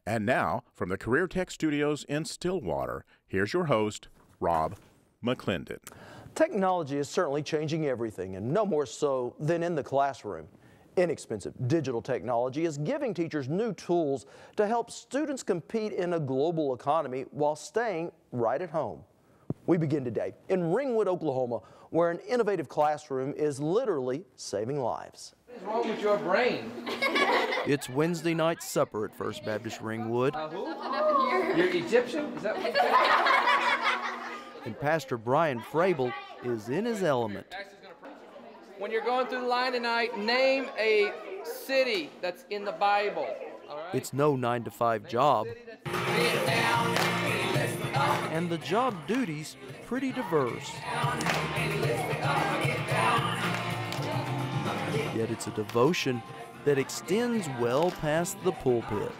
And now, from the Career Tech Studios in Stillwater, here's your host, Rob McClendon. Technology is certainly changing everything, and no more so than in the classroom. Inexpensive digital technology is giving teachers new tools to help students compete in a global economy while staying right at home. We begin today in Ringwood, Oklahoma, where an innovative classroom is literally saving lives. What is wrong with your brain? It's Wednesday night supper at First Baptist Ringwood. Who? You're Egyptian? Is that what you said? And Pastor Brian Frable is in his element. When you're going through the line tonight, name a city that's in the Bible. All right? It's no 9-to-5 job. And the job duties pretty diverse. Yet it's a devotion that extends well past the pulpit.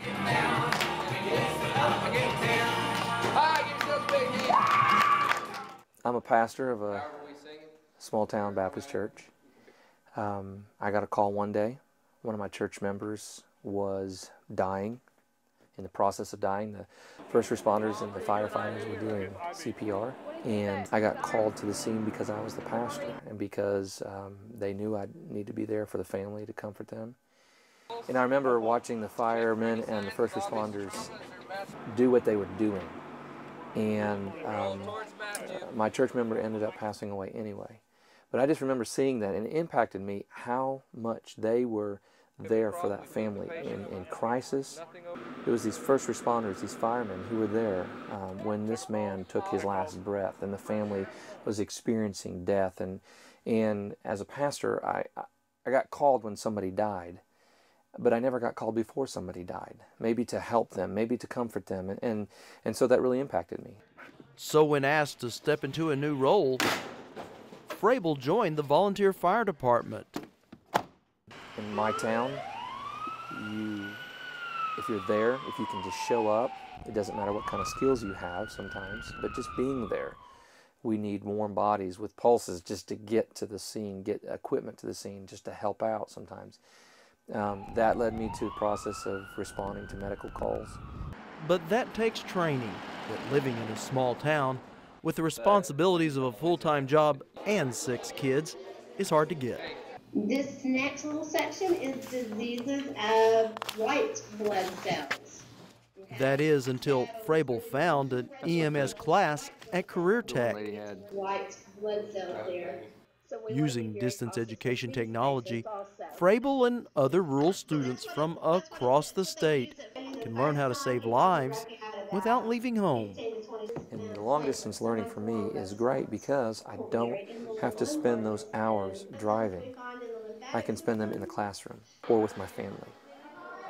I'm a pastor of a small town Baptist church. I got a call one day. One of my church members was dying, in the process of dying. The first responders and the firefighters were doing CPR. And I got called to the scene because I was the pastor and because they knew I'd need to be there for the family to comfort them. And I remember watching the firemen and the first responders do what they were doing. And my church member ended up passing away anyway. But I just remember seeing that, and it impacted me how much they were there for that family in crisis. It was these first responders, these firemen who were there when this man took his last breath and the family was experiencing death. And as a pastor, I got called when somebody died, but I never got called before somebody died, maybe to help them, maybe to comfort them, and so that really impacted me. So when asked to step into a new role, Frable joined the volunteer fire department. In my town, if you're there, if you can just show up, it doesn't matter what kind of skills you have sometimes, but just being there. We need warm bodies with pulses just to get to the scene, get equipment to the scene, just to help out sometimes. That led me to the process of responding to medical calls. But that takes training, that living in a small town with the responsibilities of a full-time job and 6 kids is hard to get. This next little section is diseases of white blood cells. That is until Frable found an EMS class at Career Tech. White blood cells there. Using distance education technology, Frable and other rural students from across the state can learn how to save lives without leaving home. And the long distance learning for me is great because I don't have to spend those hours driving. I can spend them in the classroom or with my family,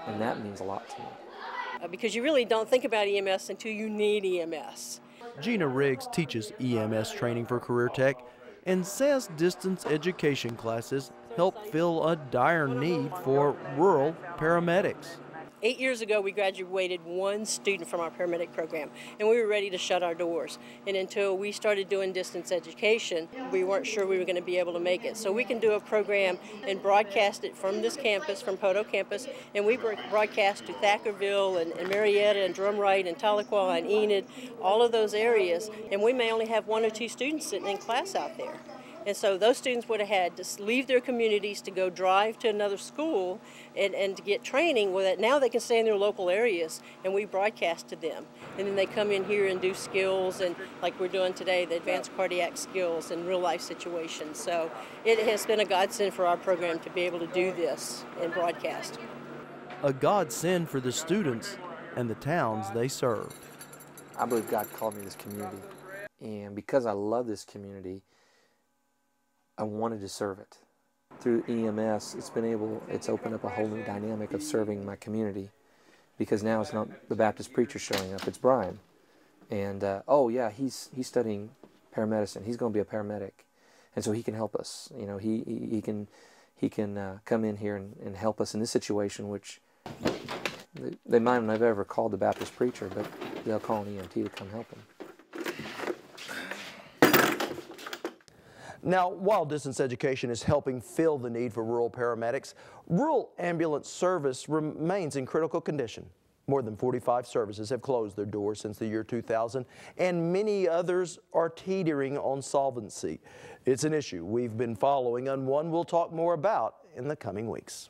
and that means a lot to me. Because you really don't think about EMS until you need EMS. Gina Riggs teaches EMS training for Career Tech and says distance education classes help fill a dire need for rural paramedics. 8 years ago, we graduated 1 student from our paramedic program, and we were ready to shut our doors. And until we started doing distance education, we weren't sure we were going to be able to make it. So we can do a program and broadcast it from this campus, from Poto campus, and we broadcast to Thackerville and Marietta and Drumright and Tahlequah and Enid, all of those areas, and we may only have 1 or 2 students sitting in class out there. And so those students would have had to leave their communities to go drive to another school and to get training. Well, now they can stay in their local areas, and we broadcast to them. And then they come in here and do skills, and like we're doing today, the advanced cardiac skills in real life situations. So it has been a godsend for our program to be able to do this and broadcast. A godsend for the students and the towns they serve. I believe God called me to this community, and because I love this community, I wanted to serve it. Through EMS, it's opened up a whole new dynamic of serving my community, because now it's not the Baptist preacher showing up, it's Brian. And oh yeah, he's studying paramedicine. He's going to be a paramedic, and so he can help us. You know, he can come in here and help us in this situation, which they might not have ever called the Baptist preacher, but they'll call an EMT to come help him. Now, while distance education is helping fill the need for rural paramedics, rural ambulance service remains in critical condition. More than 45 services have closed their doors since the year 2000, and many others are teetering on solvency. It's an issue we've been following and one we'll talk more about in the coming weeks.